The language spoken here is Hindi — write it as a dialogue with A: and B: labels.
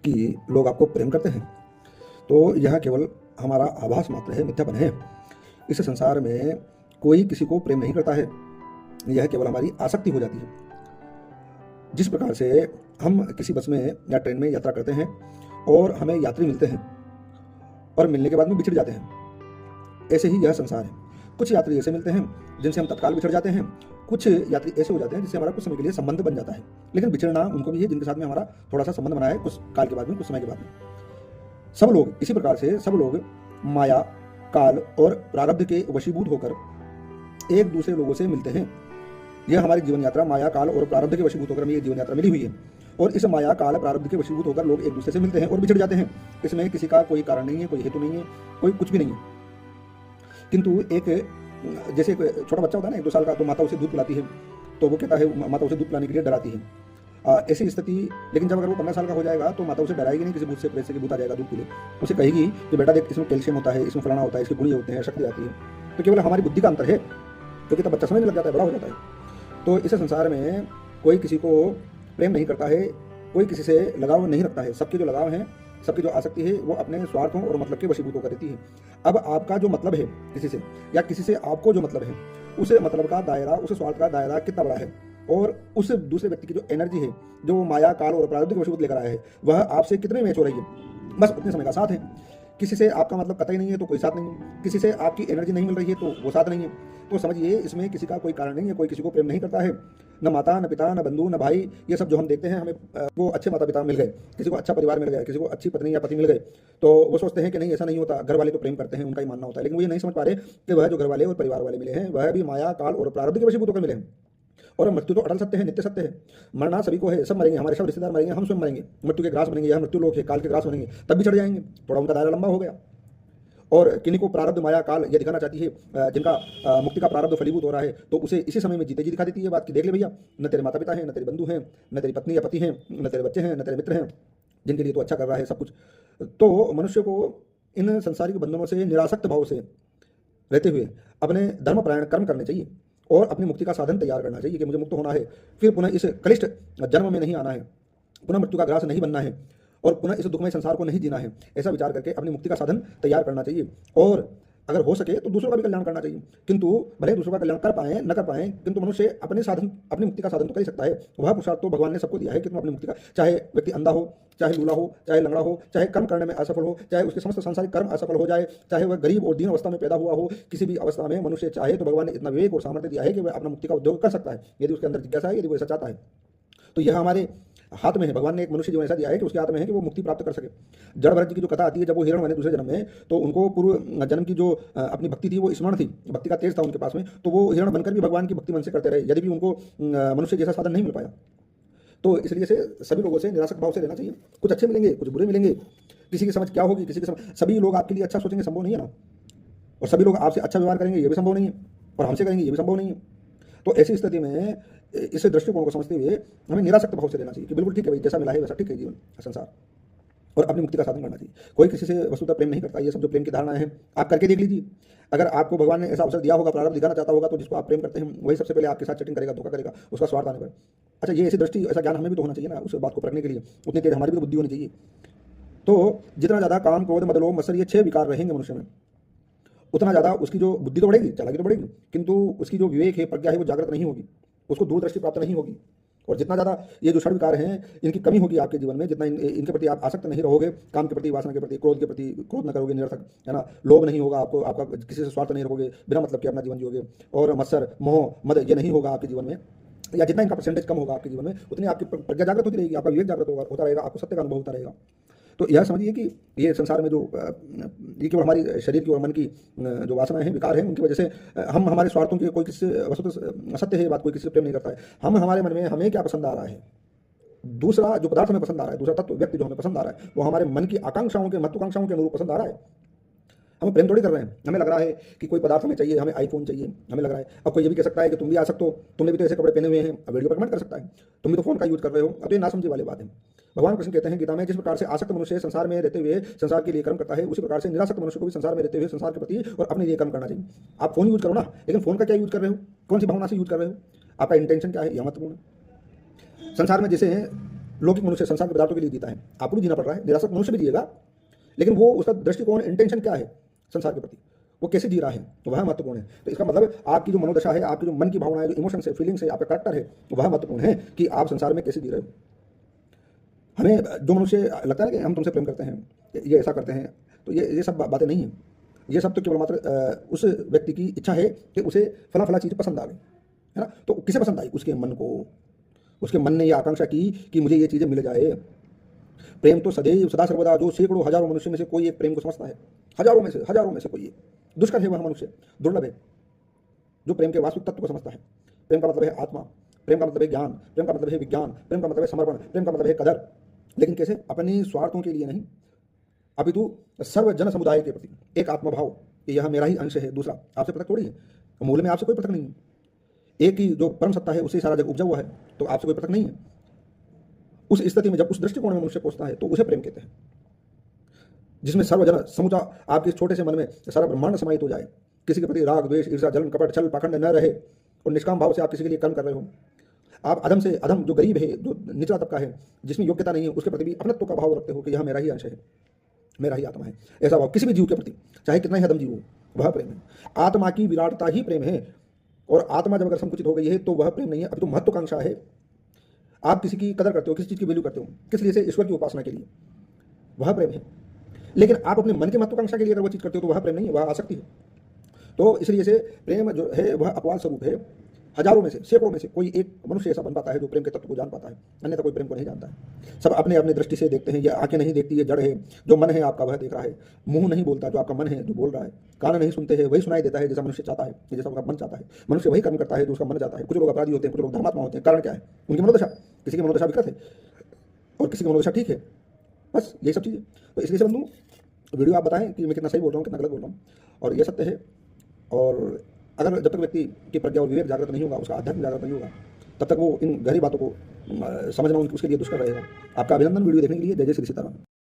A: कि लोग आपको प्रेम करते हैं, तो यह केवल हमारा आभास मात्र है, मिथ्यापन है। इस संसार में कोई किसी को प्रेम नहीं करता है, यह केवल हमारी आसक्ति हो जाती है। जिस प्रकार से हम किसी बस में या ट्रेन में यात्रा करते हैं और हमें यात्री मिलते हैं और मिलने के बाद में बिछड़ जाते हैं, ऐसे ही यह संसार है। कुछ यात्री ऐसे मिलते हैं जिनसे हम तत्काल बिछड़ जाते हैं, कुछ यात्री ऐसे हो जाते हैं जिससे हमारा कुछ समय के लिए संबंध बन जाता है, लेकिन बिछड़ना उनको भी है जिनके साथ में हमारा थोड़ा सा संबंध बना है कुछ काल के बाद में, कुछ समय के बाद में। सब लोग इसी प्रकार से, सब लोग माया, काल और प्रारब्ध के वशीभूत होकर एक दूसरे लोगों से मिलते हैं। यह हमारी जीवन यात्रा माया, काल और प्रारब्ध के वशीभूत होकर हमें ये जीवन यात्रा मिली हुई है, और इस माया, काल, प्रारब्ध के वशीभूत होकर लोग एक दूसरे से मिलते हैं और बिछड़ जाते हैं। इसमें किसी का कोई कारण नहीं है, कोई हेतु नहीं है, कोई कुछ भी नहीं है। किंतु जैसे एक छोटा बच्चा होता है ना, 1-2 साल का, तो माता उसे दूध पिलाती है, तो वो कहता है, माता उसे दूध पिलाने के लिए डराती है। ऐसी स्थिति, लेकिन जब अगर वो 15 साल का हो जाएगा तो माता उसे डराएगी नहीं किसी भूत से, प्रेत से कि भूत आ जाएगा दूध पी ले। उसे कहेगी कि बेटा देख, इसमें कैल्शियम होता है, इसमें फलाना होता है, इसके गुण होते हैं, शक्ति आती है। तो केवल हमारी बुद्धि का अंतर है, क्योंकि तब बच्चा समझने लग जाता है, बड़ा हो जाता है। तो इस संसार में कोई किसी को प्रेम नहीं करता है, कोई किसी से लगाव नहीं रखता है। सबके जो लगाव हैं, सबकी जो आसक्ति है, वो अपने स्वार्थों और मतलब के वशीभूत होकर रहती है। अब आपका जो मतलब है किसी से, या किसी से आपको जो मतलब है, उस मतलब का दायरा, उस स्वार्थ का दायरा कितना बड़ा है, और उस दूसरे व्यक्ति की जो एनर्जी है, जो वो माया, काल और प्रारब्ध के वशीभूत लेकर आया है, वह आपसे कितने मैच हो रही है, बस उतने समय का साथ है। किसी से आपका मतलब कतई नहीं है तो कोई साथ नहीं है, किसी से आपकी एनर्जी नहीं मिल रही है तो वो साथ नहीं है। तो समझिए, इसमें किसी का कोई कारण नहीं है, कोई किसी को प्रेम नहीं करता है। न माता, न पिता, न बंधु, न भाई, ये सब जो हम देखते हैं, हमें वो अच्छे माता पिता मिल गए, किसी को अच्छा परिवार मिल गया, किसी को अच्छी पत्नी या पति मिल गए, तो वो सोचते हैं कि नहीं, ऐसा नहीं होता, घर वाले तो प्रेम करते हैं, उनका ही मानना होता है। लेकिन वो ये नहीं समझ पा रहे कि वह जो घर वाले और परिवार वाले मिले हैं, वह भी माया, काल और प्रारब्ध के वशीभूत होकर मिले हैं। और मृत्यु तो अटल सत्य है, नित्य सत्य है। मरना सभी को है, सब मरेंगे, हमारे सब रिश्तेदार मरेंगे, हम स्वयं मरेंगे, मृत्यु के ग्रास बनेंगे, यह मृत्यु लोक है, काल के ग्रास बनेंगे, तब भी चढ़ जाएंगे। थोड़ा उनका दायरा लंबा हो गया। और किन्हीं को प्रारब्ध, माया, काल ये दिखाना चाहती है, जिनका मुक्ति का प्रारब्ध फलीभूत हो रहा है, तो उसे इसी समय में जीते जी दिखा देती है बात कि देख ले भैया, न तेरे माता पिता हैं, न तेरे बंधु हैं, न तेरी पत्नी या पति हैं, न तेरे बच्चे हैं, न तेरे मित्र हैं, जिनके लिए तो अच्छा कर रहा है सब कुछ। तो मनुष्य को इन संसारिक बंधनों से निरासक्त भाव से रहते हुए अपने धर्मपरायण कर्म करने चाहिए और अपनी मुक्ति का साधन तैयार करना चाहिए कि मुझे मुक्त होना है, फिर पुनः इस कलिष्ठ जन्म में नहीं आना है, पुनः मृत्यु का ग्रास नहीं बनना है, और पुनः इस दुखमय संसार को नहीं जीना है। ऐसा विचार करके अपनी मुक्ति का साधन तैयार करना चाहिए, और अगर हो सके तो दूसरों का भी कल्याण करना चाहिए। किंतु भले दूसरों का कल्याण कर पाएं न कर पाएं, किंतु मनुष्य अपने साधन, अपनी मुक्ति का साधन तो कर ही सकता है। वह पुरुषार्थ तो भगवान ने सबको दिया है कि तुम अपनी मुक्ति का, चाहे व्यक्ति अंधा हो, चाहे लूला हो, चाहे लंगड़ा हो, चाहे कर्म करने में असफल हो, चाहे उसके समस्त सांसारिक कर्म असफल हो जाए, चाहे वह गरीब और दीन अवस्था में पैदा हुआ हो, किसी भी अवस्था में मनुष्य चाहे तो भगवान ने इतना विवेक और सामर्थ्य दिया है कि वह अपना मुक्ति का उद्योग कर सकता है, यदि उसके अंदर जिज्ञासा है, यदि वो ऐसा चाहता है। तो यह हमारे हाथ में है। भगवान ने एक मनुष्य जीवन ऐसा दिया है कि उसके हाथ में है कि वो मुक्ति प्राप्त कर सके। जड़ भरत जी की जो कथा आती है, जब वो हिरण बने दूसरे जन्म में, तो उनको पूर्व जन्म की जो अपनी भक्ति थी, वो स्मरण थी, भक्ति का तेज था उनके पास में, तो वो हिरण बनकर भी भगवान की भक्ति मन से करते रहे, यदि भी उनको मनुष्य जैसा साधन नहीं मिल पाया। तो इसलिए से सभी लोगों से निरासक्त भाव से रहना चाहिए। कुछ अच्छे मिलेंगे, कुछ बुरे मिलेंगे, किसी की समझ क्या होगी, किसी की समझ, सभी लोग आपके लिए अच्छा सोचेंगे संभव नहीं है ना, और सभी लोग आपसे अच्छा व्यवहार करेंगे ये भी संभव नहीं है, और हमसे करेंगे ये भी संभव नहीं है। तो ऐसी स्थिति में इस दृष्टिकोण को समझते हुए हमें निरासक्त भाव से रहना चाहिए कि बिल्कुल ठीक है भाई, जैसा मिला है वैसा ठीक है जीवन संसार, और अपनी मुक्ति का साधन करना चाहिए। कोई किसी से वस्तुतः प्रेम नहीं करता, ये सब जो प्रेम की धारणा है आप करके देख लीजिए। अगर आपको भगवान ने ऐसा अवसर दिया होगा, प्रारब्ध दिखाना चाहता होगा, तो जिसको आप प्रेम करते हैं वही सबसे पहले आपके साथ चैटिंग करेगा, धोखा करेगा, उसका स्वार्थ आने पर। अच्छा, ये ऐसी दृष्टि, ऐसा ज्ञान हमें भी तो होना चाहिए ना, उस बात को परखने के लिए उतनी तेज हमारी भी तो बुद्धि होनी चाहिए। तो जितना ज़्यादा काम, क्रोध, मद, लोभ, मत्सर, ये 6 विकार रहेंगे मनुष्य में, उतना ज़्यादा उसकी जो बुद्धि तो बढ़ेगी, चालाकी तो बढ़ेगी, किंतु उसकी जो विवेक है, प्रज्ञा है, वो जागृत नहीं होगी, उसको दूरदृष्टि प्राप्त नहीं होगी। और जितना ज़्यादा ये जो षड विकार हैं, इनकी कमी होगी आपके जीवन में, जितना इनके प्रति आप आसक्त नहीं रहोगे, काम के प्रति, वासना के प्रति, क्रोध के प्रति क्रोध न करोगे निरर्थक, है ना, लोभ नहीं होगा आपको, आपका किसी से स्वार्थ नहीं रखोगे, बिना मतलब के अपना जीवन जियोगे, और मत्सर, मोह, मद ये नहीं होगा आपके जीवन में, या जितना इनका परसेंटेज कम होगा आपके जीवन में, उतनी आपकी प्रज्ञा जागृत होती रहेगी, आपका विवेक जागृत होता रहेगा, आपको सत्य का अनुभव होता रहेगा। तो यह समझिए कि ये संसार में जो ये केवल हमारी शरीर की और मन की जो वासनाएं हैं, विकार हैं, उनकी वजह से हम हमारे स्वार्थों की, कोई किसी वस्तु सत्य है बात, कोई किसी से प्रेम नहीं करता है। हम हमारे मन में हमें क्या पसंद आ रहा है, दूसरा जो पदार्थ हमें पसंद आ रहा है, दूसरा तत्व, व्यक्ति जो हमें पसंद आ रहा है, वो हमारे मन की आकांक्षाओं के, महत्वाकांक्षाओं के अनुरूप पसंद आ रहा है। हम प्रेम थोड़ी कर रहे हैं, हमें लग रहा है कि कोई पदार्थ हमें चाहिए, हमें आईफोन चाहिए, हमें लग रहा है। अब कोई ये भी कह सकता है कि तुम भी आ सकते हो, तुमने भी तो ऐसे कपड़े पहने हुए हैं, अब वीडियो पर कमेंट कर सकता है, तुम भी तो फोन का यूज कर रहे हो। अब ये ना समझी वाली बात है। भगवान कृष्ण कहते हैं गीता में, जिस प्रकार से आसक्त मनुष्य संसार में रहते हुए संसार के लिए कर्म करता है, उसी प्रकार से निरासक्त मनुष्य को भी संसार में रहते हुए संसार के प्रति और अपने लिए कर्म करना चाहिए। आप फोन यूज करो ना, लेकिन फोन का क्या यूज कर रहे हो, कौन सी भावना से यूज कर रहे हो, आपका इंटेंशन क्या है, यह महत्वपूर्ण है। संसार में जैसे लौकिक मनुष्य संसार के पदार्थों के लिए जीता है, आपको भी जीना पड़ रहा है, निरासक्त मनुष्य भी जिएगा, लेकिन वो उसका दृष्टिकोण, इंटेंशन क्या है संसार के प्रति, वो कैसे जी रहा है, तो वह महत्वपूर्ण है। तो इसका मतलब आपकी जो मनोदशा है, आपकी जो मन की भावना है, जो इमोशंस है, फीलिंग्स है, आपका करैक्टर है, वह महत्वपूर्ण है कि आप संसार में कैसे जी रहे हो। हमें जो मनुष्य लगता है कि हम तुमसे प्रेम करते हैं, ये ऐसा करते हैं, तो ये सब बातें नहीं हैं। ये सब तो केवल मात्र उस व्यक्ति की इच्छा है कि उसे फला फला चीज़ पसंद आ गई, है ना। तो किसे पसंद आई? उसके मन को। उसके मन ने यह आकांक्षा की कि मुझे ये चीज़ें मिल जाए। प्रेम तो सदैव सदा सर्वदा, जो सैकड़ों हजारों मनुष्य में से कोई एक प्रेम को समझता है, हजारों में से कोई एक। दुष्कर है वह मनुष्य, दुर्लभ है जो प्रेम के वास्तविक तत्व को समझता है। प्रेम का मतलब है आत्मा, प्रेम का मतलब है ज्ञान, प्रेम का मतलब है विज्ञान, प्रेम का मतलब है समर्पण, प्रेम का मतलब है कदर। लेकिन कैसे? अपने स्वार्थों के लिए नहीं, अपितु सर्व जन समुदाय के प्रति एक आत्मभाव कि यह मेरा ही अंश है, दूसरा आपसे पृथक थोड़ी है, मूल में आपसे कोई पृथक नहीं है। एक ही जो परम सत्ता है, उससे सारा जग उपजा हुआ है, तो आपसे कोई पृथक नहीं है। उस स्थिति में जब उस दृष्टिकोण में मनुष्य पहुंचता है तो उसे प्रेम कहते हैं, जिसमें सर्वजन समुचा आपके छोटे से मन में सारा ब्रह्मांड समाहित हो जाए। किसी के प्रति राग, द्वेष, ईर्ष्या, जलन, कपट, छल, पाखंड न रहे और निष्काम भाव से आप किसी के लिए कर्म कर रहे हो। आप अधम से अधम, जो गरीब है, जो निचला तबका है, जिसमें योग्यता नहीं है, उसके प्रति भी अपनत्व का भाव रखते हो कि यह मेरा ही अंश है, मेरा ही आत्मा है। ऐसा भाव किसी भी जीव के प्रति, चाहे कितना ही अधम जीव हो, वह प्रेम है। आत्मा की विराटता ही प्रेम है। और आत्मा जब अगर संकुचित हो गई है तो वह प्रेम नहीं है, अभी तो महत्वाकांक्षा है। आप किसी की कदर करते हो, किसी चीज़ की वैल्यू करते हो, किस लिए से? ईश्वर की उपासना के लिए, वह प्रेम है। लेकिन आप अपने मन की महत्वाकांक्षा के लिए अगर वह चीज़ करते हो तो वह प्रेम नहीं है, वह आसक्ति है। तो इसलिए से प्रेम जो है वह अपवाद स्वरूप है। हजारों में से, सैकड़ों में से कोई एक मनुष्य ऐसा बन पाता है जो प्रेम के तत्व को जान पाता है, अन्यथा कोई प्रेम को नहीं जानता है। सब अपने अपने दृष्टि से देखते हैं। ये आंखें नहीं देखती, ये जड़ है। जो मन है आपका वह देख रहा है। मुंह नहीं बोलता, जो आपका मन है जो बोल रहा है। कान नहीं सुनते हैं, वही सुनाई देता है जैसा मनुष्य चाहता है, जैसा उसका मन चाहता है। मनुष्य वही कर्म करता है जो उसका मन चाहता है। कुछ लोग अपराधी होते हैं, कुछ लोग धर्मात्मा होते हैं। कारण क्या है? उनकी मनोदशा। किसी की मनोदशा विकृत है और किसी की मनोदशा ठीक है, बस यही सब चीज़ें। तो इसलिए से बंधु, वीडियो आप बताएं कि मैं कितना सही बोल रहा हूँ, कितना गलत बोल रहा हूँ, और ये सत्य है। और अगर जब तक व्यक्ति की प्रज्ञा और विवेक जागृत नहीं होगा, उसका अध्यात्म जागृत नहीं होगा, तब तक वो इन गहरी बातों को समझना उसके लिए दुष्कर रहेगा। आपका अभिनंदन वीडियो देखने के लिए। जय जय श्री सीताराम।